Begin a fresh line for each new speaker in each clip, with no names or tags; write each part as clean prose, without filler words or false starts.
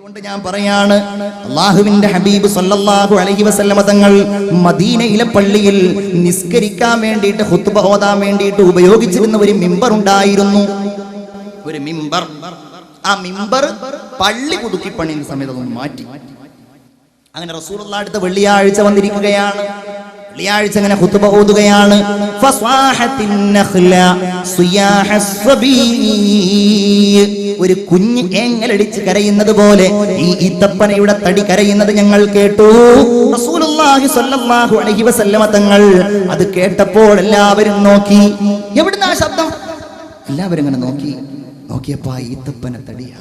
അതുകൊണ്ട് ഞാൻ പറയാണ്, അല്ലാഹുവിന്റെ ഹബീബ് സല്ലല്ലാഹു അലൈഹി വസല്ലമ തങ്ങൾ മദീനയിലെ പള്ളിയിൽ നിസ്കരിക്കാൻ വേണ്ടിയിട്ട് ഖുത്ബ ഓതാൻ വേണ്ടിയിട്ട് ഉപയോഗിച്ചിരുന്ന ഒരു മിമ്പർ ഉണ്ടായിരുന്നു. ഒരു മിമ്പർ. ആ മിമ്പർ പള്ളി പുതുക്കി പണിയുന്ന സമയത്ത് ഒന്ന് മാറ്റി. അങ്ങനെ റസൂലുള്ളാഹി അടുത്ത വെള്ളിയാഴ്ച വന്നിരിക്കുകയാണ്. വെള്ളിയാഴ്ച അങ്ങനെ ഖുത്ബ ഓതുകയാണ്. ഒരു കുഞ്ഞ് ഏങ്ങലടിച്ച് കരയുന്നത് പോലെ ഈ ഈത്തപ്പനയുടെ തടി കരയുന്നത് ഞങ്ങൾ കേട്ടു. റസൂലുള്ളാഹി സ്വല്ലല്ലാഹു അലൈഹി വസല്ലമ തങ്ങൾ അത് കേട്ടപ്പോൾ എല്ലാവരും നോക്കി. എവിടുന്നാ ശബ്ദം? എല്ലാവരും ഇങ്ങനെ നോക്കിയപ്പോ ഈത്തപ്പന തടിയാ.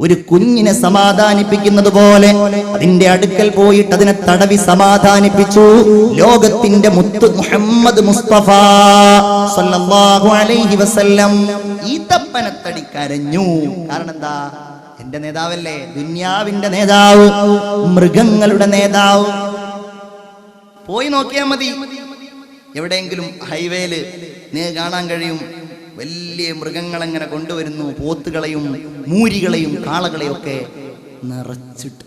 ഒരു കുഞ്ഞിനെ സമാധാനിപ്പിക്കുന്നത് പോലെ അതിന്റെ അടുക്കൽ പോയിട്ട് അതിനെ തടവി സമാധാനിപ്പിച്ചു. ലോകത്തിന്റെ മുത്ത് മുഹമ്മദ് മുസ്തഫ സല്ലല്ലാഹു അലൈഹി വസല്ലം ഈത്തപ്പനത്തടി കരഞ്ഞു. കാരണം എന്താ? എന്റെ നേതാവല്ലേ, ദുനിയാവിന്റെ നേതാവ്, മൃഗങ്ങളുടെ നേതാവ്. പോയി നോക്കിയാൽ മതി, എവിടെയെങ്കിലും ഹൈവേയില് കാണാൻ കഴിയും വലിയ മൃഗങ്ങളെങ്ങനെ കൊണ്ടുവരുന്നു. പോത്തുകളെയും മൂരികളെയും കാളകളെയും ഒക്കെ നിറച്ചിട്ട്.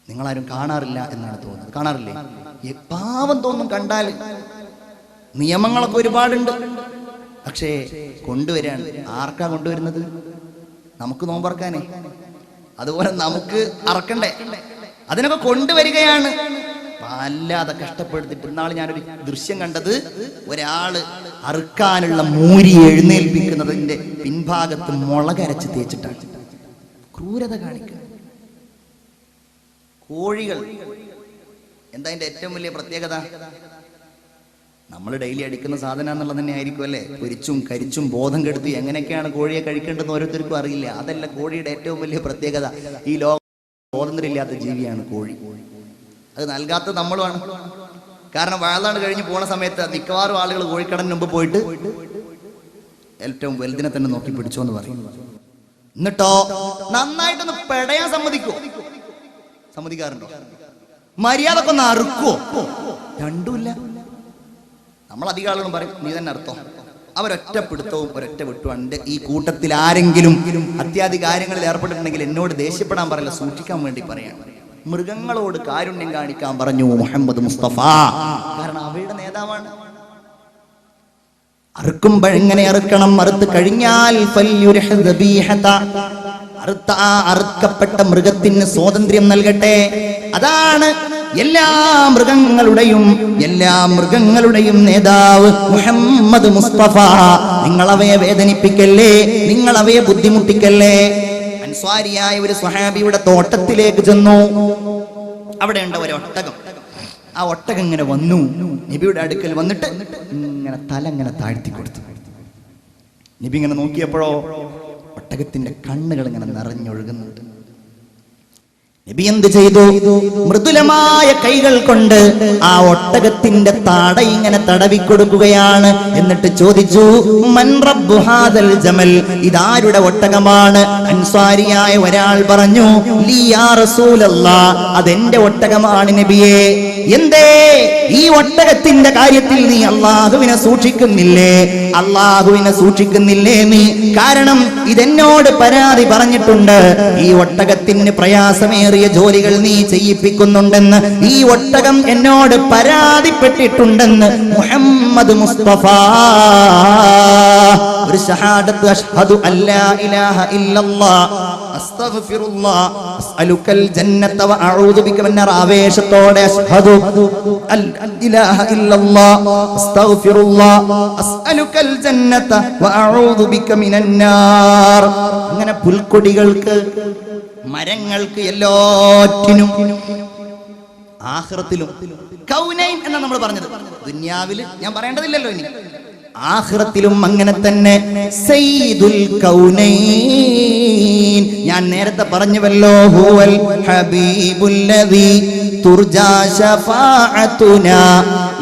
നിങ്ങളാരും കാണാറില്ല എന്നാണ് തോന്നുന്നത്. കാണാറില്ലേ? പാവം തോന്നും കണ്ടാൽ. നിയമങ്ങളൊക്കെ ഒരുപാടുണ്ട്, പക്ഷേ കൊണ്ടുവരാൻ ആർക്കാ കൊണ്ടുവരുന്നത്? നമുക്ക് നോമ്പറക്കാനേ. അതുപോലെ നമുക്ക് അറക്കണ്ടേ? അതിനൊക്കെ കൊണ്ടുവരികയാണ്. വല്ലാതെ കഷ്ടപ്പെടുത്തിട്ട്. ഇന്നാൾ ഞാനൊരു ദൃശ്യം കണ്ടത്, ഒരാള് അറുക്കാനുള്ള മൂരി എഴുന്നേൽപ്പിക്കുന്നതിന്റെ പിൻഭാഗത്ത് മുളകരച്ച് തേച്ചിട്ടാണ്. ക്രൂരത കാണിക്കുക. കോഴികൾ എന്താ അതിന്റെ ഏറ്റവും വലിയ പ്രത്യേകത? നമ്മൾ ഡെയിലി അടിക്കുന്ന സാധനം എന്നുള്ളത് തന്നെ ആയിരിക്കും അല്ലേ? പൊരിച്ചും കരിച്ചും ബോധം കെടുത്തി എങ്ങനെയൊക്കെയാണ് കോഴിയെ കഴിക്കേണ്ടതെന്ന് ഓരോരുത്തർക്കും അറിയില്ല. അതല്ല കോഴിയുടെ ഏറ്റവും വലിയ പ്രത്യേകത. ഈ ലോകം സ്വാതന്ത്ര്യമില്ലാത്ത ജീവിയാണ് കോഴി. അത് നൽകാത്തത് നമ്മളുമാണ്. കാരണം വാഴാണ് കഴിഞ്ഞ് പോണ സമയത്ത് മിക്കവാറും ആളുകൾ കോഴിക്കടന് മുമ്പ് പോയിട്ട് ഏറ്റവും വലുതിനെ തന്നെ നോക്കി പിടിച്ചോ എന്ന് പറയും. എന്നിട്ടോ നന്നായിട്ടൊന്ന് പെടയാൻ സമ്മതിക്കാറുണ്ടോ? മര്യാദക്ക് ഒന്ന് അറുക്കുവോ? രണ്ടുമില്ല. നമ്മൾ അധികം ആളുകളും പറയും നീ തന്നെ അർത്ഥം. അവരൊറ്റ പിടുത്തവും ഒരൊറ്റ വിട്ടുമാണ്. എൻ്റെ ഈ കൂട്ടത്തിൽ ആരെങ്കിലും അത്യാധി കാര്യങ്ങളിൽ ഏർപ്പെട്ടിട്ടുണ്ടെങ്കിൽ എന്നോട് ദേഷ്യപ്പെടാൻ പറയില്ല, സൂക്ഷിക്കാൻ വേണ്ടി പറയാണ്. മൃഗങ്ങളോട് കാരുണ്യം കാണിക്കാൻ പറഞ്ഞു മുഹമ്മദ് മുസ്തഫ. കാരണം അവയുടെ നേതാവാണ്. അറുക്കുമ്പോഴെങ്ങനെ അറുക്കണം? അറുത്ത് കഴിഞ്ഞാൽ അറുക്കപ്പെട്ട മൃഗത്തിന് സ്വാതന്ത്ര്യം നൽകട്ടെ. അതാണ് എല്ലാ മൃഗങ്ങളുടെയും നേതാവ് മുഹമ്മദ് മുസ്തഫ. നിങ്ങളവയെ വേദനിപ്പിക്കല്ലേ, നിങ്ങളവയെ ബുദ്ധിമുട്ടിക്കല്ലേ. അൻസ്വാരിയായ ഒരു സ്വഹാബിയുടെ തോട്ടത്തിലേക്ക് ചെന്നു. അവിടെ ഉണ്ട് ഒരു ഒട്ടകം. ആ ഒട്ടകം ഇങ്ങനെ വന്നു നബിയുടെ അടുക്കൽ വന്നിട്ട് ഇങ്ങനെ തല ഇങ്ങനെ താഴ്ത്തി കൊടുത്തു. നബി ഇങ്ങനെ നോക്കിയപ്പോഴോ ഒട്ടകത്തിന്റെ കണ്ണുകൾ ഇങ്ങനെ നിറഞ്ഞൊഴുകുന്നുണ്ട്. നബി എന്ത് ചെയ്തു? മൃദുലമായ കൈകൾ കൊണ്ട് ആ ഒട്ടകത്തിന്റെ താട ഇങ്ങനെ തടവിക്കൊടുക്കുകയാണ്. എന്നിട്ട് ചോദിച്ചു, മൻ റബ്ബു ഹാദൽ ജമൽ? ഇതാരുടെ ഒട്ടകമാണ്? അൻസാരിയായ ഒരാൾ പറഞ്ഞു, ലീ യാ റസൂലല്ലാഹ്, അതെന്റെ ഒട്ടകമാണ് നബിയേ. എന്തേ ഈ ഒട്ടകത്തിന്റെ കാര്യത്തിൽ നീ അല്ലാഹുവിനെ സൂക്ഷിക്കുന്നില്ലേ നീ? കാരണം ഇതെന്നോട് പരാതി പറഞ്ഞിട്ടുണ്ട്. ഈ ഒട്ടകത്തിന് പ്രയാസമേറിയ ജോലികൾ നീ ചെയ്യിപ്പിക്കുന്നുണ്ടെന്ന് ഈ ഒട്ടകം എന്നോട് പരാതിപ്പെട്ടിട്ടുണ്ടെന്ന് മുഹമ്മദ് മുസ്തഫ. ഒരു ഷഹാദത്ത്, അഷ്ഹദു അല്ലാ ഇലാഹ ഇല്ലല്ലാഹ് അസ്തഗ്ഫിറുല്ലാഹ് അസ്അലുക്കൽ ജന്നത വ അഊദു ബിക മിനർ ആവേശത്തോടെ അഷ്ഹദു അല്ലാ ഇലാഹ ഇല്ലല്ലാഹ് അസ്തഗ്ഫിറുല്ലാഹ് അസ്അലുക്കൽ ജന്നത വ അഊദു ബിക മിനൻ നാർ. അങ്ങനെ പുൽക്കൊടികൾക്ക്, മരങ്ങൾക്ക്, എല്ലാറ്റിനും ആഖിറത്തിലും കൗനൈൻ എന്നാ നമ്മൾ പറഞ്ഞത്. ദുനിയാവില് ഞാൻ പറയേണ്ടതില്ലല്ലോ ഇനി. ആഖിറത്തിലും അങ്ങനെ തന്നെ സയ്യിദുൽ കൗനൈൻ. ഞാൻ നേരത്തെ പറഞ്ഞുവല്ലോ, ഹുവൽ ഹബീബുല്ലദീ തുർജാ ശഫാഅതുനാ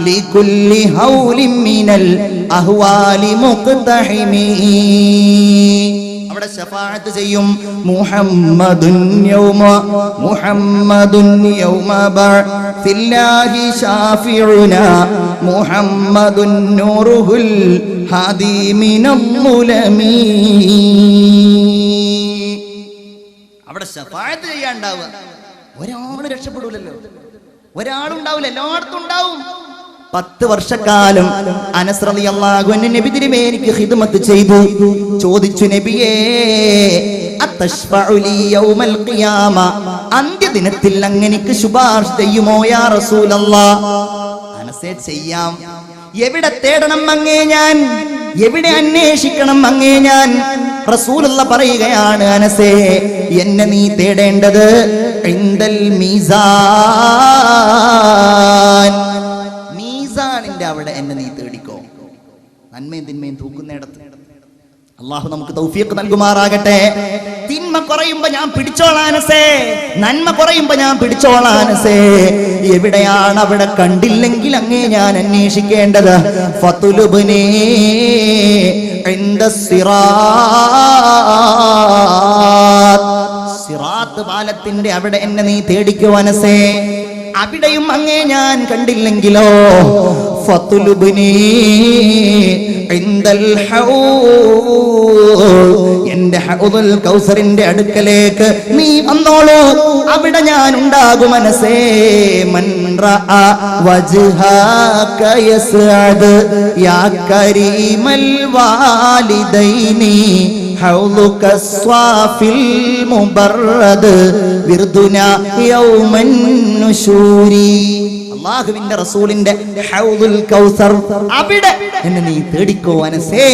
ലികുല്ലി ഹൗലിൻ മിനൽ അഹ്വാലി മുഖ്തഹിമീ. അവിടെ ശഫാഅത്ത് ചെയ്യും. മുഹമ്മദുൻ യൗമ ബഅസില്ലാഹി ശാഫിഉനാ മുഹമ്മദുൻ നൂറുൽ ഹാദി മിനൽ മുലമീ. ശഫാഅത്ത് ചെയ്യാണ്ടാവുക. ഒരാൾ രക്ഷപ്പെടൂലല്ലോ, ഒരാളുണ്ടാവില്ല, എല്ലായിടത്തും ഉണ്ടാവും. 10 വർഷക്കാലം അനസ് റളിയല്ലാഹു അൻഹു നബി തിരുമേനിക്ക് ഖിദ്മത്ത് ചെയ്തു. ചോദിച്ചു, നബിയേ അത്തശ്ഫഉ ലി യൗമൽ ഖിയാമ, അന്ത്യദിനത്തിൽ അങ്ങനെക്ക് ശുപാർശ ചെയ്യുമോ യാ റസൂലല്ലാഹ്? അനസേ, ചെയ്യാം. എവിടെ തേടണം അങ്ങേ ഞാൻ, എവിടെ അന്വേഷിക്കണം അങ്ങേ ഞാൻ? റസൂലുള്ളാഹ് പറയുകയാണ്, അനസേ, എന്നെ നീ തേടേണ്ടത് ഇൻദൽ മീസാൻ, മീസാനിന്റെ അവിടെ എന്നെ നീ തേടിക്കോ. നന്മയും തിന്മയും തൂക്കുന്നിടത്ത്. അല്ലാഹു നമുക്ക് തൗഫീഖ് നൽകുമാറാകട്ടെ. തിന്മ കുറയുമ്പോ ഞാൻ പിടിച്ചോളാനസേ, നന്മ കുറയുമ്പോ ഞാൻ പിടിച്ചോളാനസേ. എവിടെയാണ് അവിടെ കണ്ടില്ലെങ്കിൽ അങ്ങേ ഞാൻ അന്വേഷിക്കേണ്ടത്. ഫതുലുബ്നി ഇൻദ സിറാത്ത്, പാലത്തിന്റെ അവിടെ എന്നെ നീ തേടിക്കോ അനസേ. അവിടെയും അങ്ങേ ഞാൻ കണ്ടില്ലെങ്കിലോ ഫതുലുബ്നി ഇൻദൽ ഹൗദ്, എന്റെ ഹൗദുൽ കൗസറിന്റെ അടുക്കലേക്ക് നീ വന്നോളൂ, അവിടെ ഞാൻ ഉണ്ടാകും മനസ്സേ. മൻ റഅ വജ്ഹക യസ്അദ് യാ കരീമൽ വാലിദൈനി ഹൗലുക സ്വാഫിൽ മുബറദ് വിർദുനാ യൗമൻ നുശൂരി. അല്ലാഹുവിന്റെ റസൂലിന്റെ ഹൗദുൽ കൗസർ, അവിടെ എന്നെ നീ തേടിക്കോ അനസേ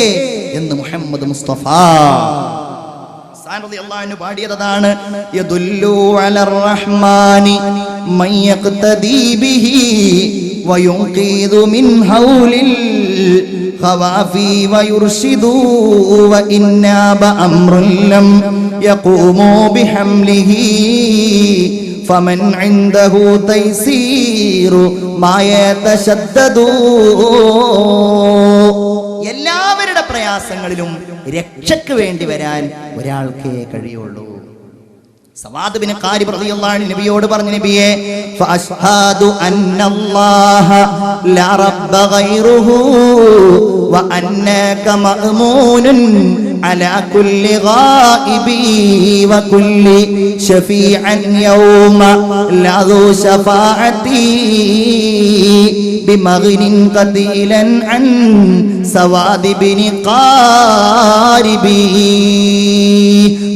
എന്ന് മുഹമ്മദ് മുസ്തഫ റളിയല്ലാഹു പാടിയതാണ്. യദുല്ലു അലർ റഹ്മാനി മൻ യഖ്തദി ബിഹി വയുഖീദു മിൻ ഹൗലിൽ ഖവാഫി വയുർശിദു വഇന്നാ ബഅംറുൻ ലം യഖൂമു ബിഹംലിഹി ഫമൻ ഇൻദഹു തൈസീറു മാ യതശദ്ദദു. എല്ലാവരുടെ പ്രയാസങ്ങളിലും രക്ഷയ്ക്ക് വേണ്ടി വരാൻ ഒരാൾക്കേ കഴിയുള്ളൂ. സവാദ് ബിൻ ഖാരിബ് റളിയല്ലാഹു അൻഹു നബിയോട് പറഞ്ഞു, നബിയേ ഫഅശ്ഹദു അന്നല്ലാഹ ലാ റബ്ബ ഗൈറുഹു വ അന്നക മഅ്മൂനുൻ അലാ കുല്ലി ഗായിബി വ കുല്ലി ശഫീഅൻ യൗമ ലാ ദു ശഫാഅതി ബിമഗ്നിൻ ഖദീലൻ അൻ സവാദ് ബിൻ ഖാരിബി.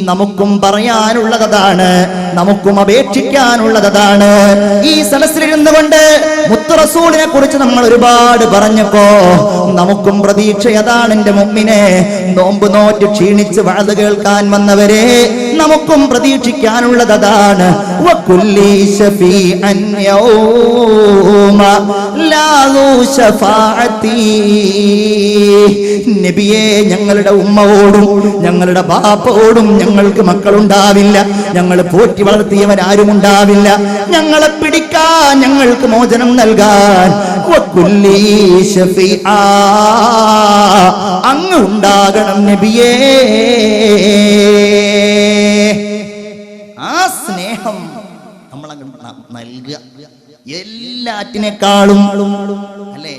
നമുക്കും പറയാനുള്ളതാണ്, നമുക്കും അപേക്ഷിക്കാനുള്ളതാണ്. ഈ സദസ്സിലിരുന്നു കൊണ്ട് മുത്ത് റസൂലിനെ കുറിച്ച് നമ്മൾ ഒരുപാട് പറഞ്ഞപ്പോ നമുക്കും പ്രതീക്ഷ അതാണ്. എന്റെ മുഅ്മിനെ, നോമ്പ് നോറ്റ് ക്ഷീണിച്ച് വഅദ് കേൾക്കാൻ വന്നവരെ, നമുക്കും പ്രതീക്ഷിക്കാനുള്ളത് അതാണ്. വകുല്ലി ശഫീഅൻ യൗമ ലാ ദു ശഫാഅതി. നബിയേ, ഞങ്ങളുടെ ഉമ്മയോടും ഞങ്ങളുടെ ബാപ്പയോടും ഞങ്ങൾക്ക് മക്കളുണ്ടാവില്ല, ഞങ്ങൾ പോറ്റി വളർത്തിയവരാരും ഉണ്ടാവില്ല, ഞങ്ങളെ പിടിക്കാൻ, ഞങ്ങൾക്ക് മോചനം നൽകാൻ വകുല്ലി ശഫീഅ, അങ്ങ് ഉണ്ടാകണം നബിയേ. ആ സ്നേഹം നമ്മളങ്ങ് നൽകുക എല്ലാറ്റിനേക്കാളും, അല്ലേ?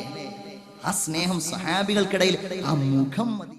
ആ സ്നേഹം സഹാബികൾക്കിടയിൽ ആ മുഖം മതി.